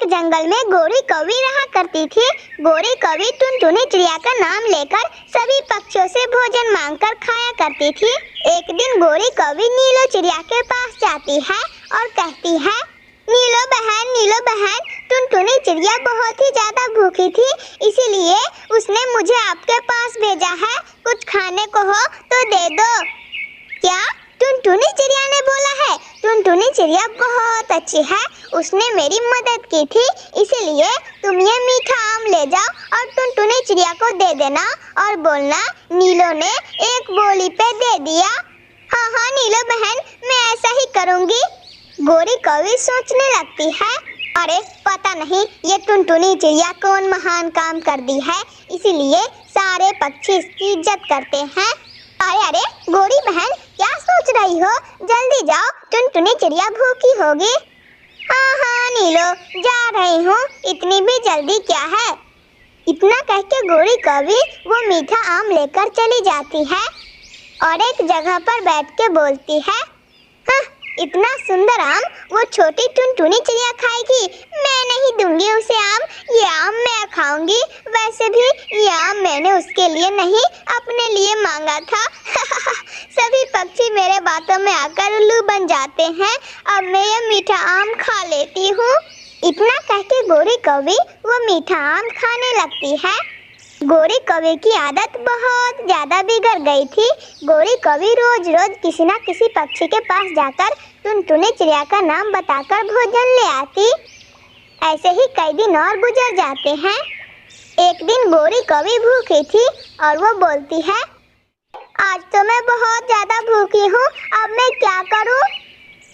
एक जंगल में गोरी कौवी रहा करती थी। गोरी कौवी टुनटुनी चिड़िया का नाम लेकर सभी पक्षियों से भोजन मांगकर खाया करती थी। एक दिन गोरी कौवी नीलो चिड़िया के पास जाती है और कहती है, नीलो बहन, टुनटुनी चिड़िया बहुत ही ज्यादा भूखी थी, इसीलिए उसने मुझे आपके पास भेजा है। कुछ खाने को हो तो दे दो। क्या? टुनटुनी चिड़िया ने बोला है। टुनटुनी चिड़िया बहुत अच्छी है, उसने मेरी मदद की थी, इसीलिए तुम ये मीठा आम ले जाओ और टुनटुनी चिड़िया को दे देना और बोलना नीलो ने एक बोली पे दे दिया। हाँ नीलो बहन, मैं ऐसा ही करूँगी। गोरी कौवी सोचने लगती है, अरे पता नहीं ये टुनटुनी चिड़िया कौन महान काम कर दी है, इसीलिए सारे पक्षी इसकी इज्जत करते हैं। अरे गोरी बहन, क्या सोच रही हो? जल्दी जाओ, टुनटुनी चिड़िया भूखी होगी। हाँ नीलो, जा रही हूँ, इतनी भी जल्दी क्या है। इतना कह के गोरी कौवी वो मीठा आम लेकर चली जाती है और एक जगह पर बैठ के बोलती है, हाँ, इतना सुंदर आम वो छोटी टुनटुनी चिड़िया खाएगी, मैं नहीं दूंगी उसे आम, ये आम मैं खाऊंगी। वैसे भी ये आम मैंने उसके लिए नहीं अपने लिए मांगा था। सभी पक्षी मेरे बातों में आकर उल्लू बन जाते हैं, अब मैं ये मीठा आम खा लेती हूँ। इतना कह के गोरी कौवी वो मीठा आम खाने लगती है। गोरी कौवी की आदत बहुत ज्यादा बिगड़ गई थी। गोरी कौवी रोज रोज किसी न किसी पक्षी के पास जाकर टुनटुनी चिड़िया का नाम बताकर भोजन ले आती। ऐसे ही कई दिन और गुजर जाते हैं। एक दिन गोरी कौवी भूखी थी और वो बोलती है, आज तो मैं बहुत ज्यादा भूखी हूँ, अब मैं क्या करूँ?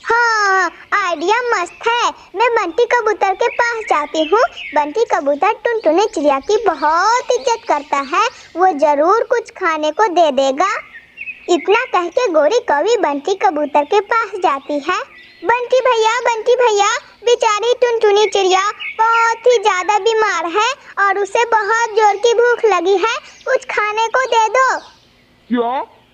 हाँ, आइडिया मस्त है। मैं बंटी कबूतर के पास जाती हूँ। बंटी कबूतर टुनटुनी चिड़िया की बहुत इज्जत करता है, वो जरूर कुछ खाने को दे देगा। इतना कह के गोरी कौवी बंटी कबूतर के पास जाती है। बंटी भैया, बेचारी टुनटुनी चिड़िया बहुत ही ज्यादा बीमार है और उसे बहुत जोर की भूख लगी है, कुछ खाने को दे दो।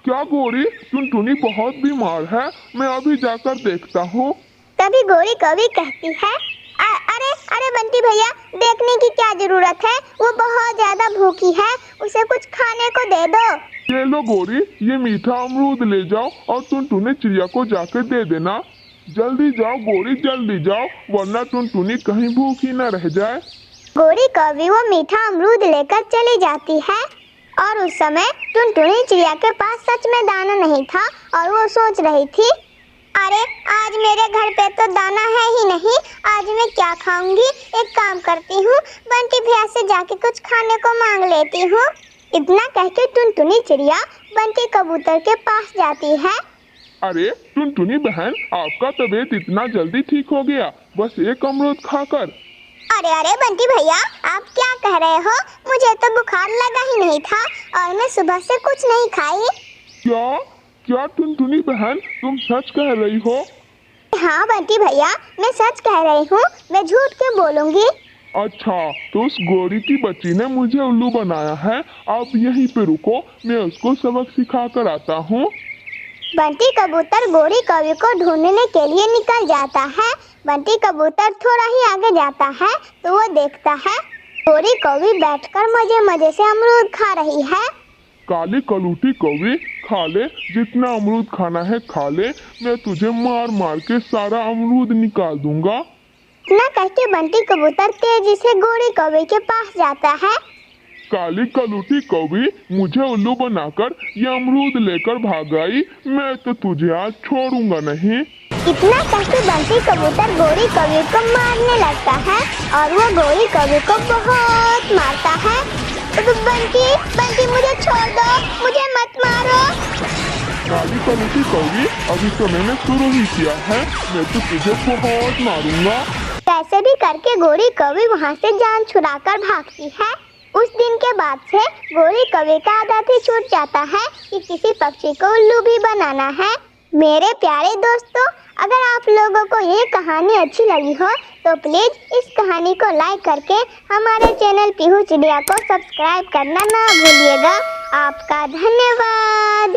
क्या गोरी, टुनटुनी बहुत बीमार है, मैं अभी जाकर देखता हूँ। तभी गोरी कौवी कहती है, अरे बंटी भैया, देखने की क्या जरूरत है, वो बहुत ज्यादा भूखी है, उसे कुछ खाने को दे दो। ये लो गोरी, ये मीठा अमरूद ले जाओ और टुनटुनी चिड़िया को जाकर दे देना। जल्दी जाओ गोरी, जल्दी जाओ, वरना टुनटुनी कहीं भूखी न रह जाए। गोरी कौवी वो मीठा अमरूद लेकर चली जाती है और उस समय टुनटुनी चिड़िया के पास सच में दाना नहीं था और वो सोच रही थी, अरे आज मेरे घर पे तो दाना है ही नहीं, आज मैं क्या खाऊंगी। एक काम करती हूँ, बंटी भैया से जाके कुछ खाने को मांग लेती हूँ। इतना कह के टुनटुनी चिड़िया बंटी कबूतर के पास जाती है। अरे टुनटुनी बहन, आपका तबीयत इतना जल्दी ठीक हो गया, बस एक अमरूद खाकर। अरे बंटी भैया, आप क्या कह रहे हो? मुझे तो बुखार लगा ही नहीं था और मैं सुबह से कुछ नहीं खाई। क्या टुनटुनी बहन, तुम सच कह रही हो? हाँ बंटी भैया, मैं सच कह रही हूँ, मैं झूठ क्यों बोलूँगी। अच्छा, तो उस गोरी की बच्ची ने मुझे उल्लू बनाया है। आप यहीं पे रुको, मैं उसको सबक सिखा कर आता हूँ। बंटी कबूतर गोरी कौवी को ढूंढने के लिए निकल जाता है। बंटी कबूतर थोड़ा ही आगे जाता है तो वो देखता है गोरी कौवी बैठकर मजे से अमरूद खा रही है। काली कलूटी कौवी, खा ले, जितना अमरूद खाना है खा ले, मैं तुझे मार के सारा अमरूद निकाल दूंगा। इतना कह के बंटी कबूतर तेजी से गोरी कौवी के पास जाता है। काली कलूटी कौवी, मुझे उल्लू बनाकर ये अमरूद लेकर भाग आई, मैं तो तुझे आज छोड़ूंगा नहीं। इतना कह के बंटी कबूतर गोरी कौवी को मारने लगता है और वो गोरी कौवी को बहुत मारता है। बंटी मुझे छोड़ दो, मुझे मत मारो। काली कलूटी कौवी, अभी तो मैंने शुरू ही किया है, मैं तो तुझे बहुत मारूंगा। कैसे भी करके गोरी कौवी वहाँ से जान छुड़ाकर भागती है। उस दिन के बाद से गोरी कौवी का आदत ही छूट जाता है कि किसी पक्षी को उल्लू भी बनाना है। मेरे प्यारे दोस्तों, अगर आप लोगों को ये कहानी अच्छी लगी हो तो प्लीज इस कहानी को लाइक करके हमारे चैनल पीहू चिड़िया को सब्सक्राइब करना ना भूलिएगा। आपका धन्यवाद।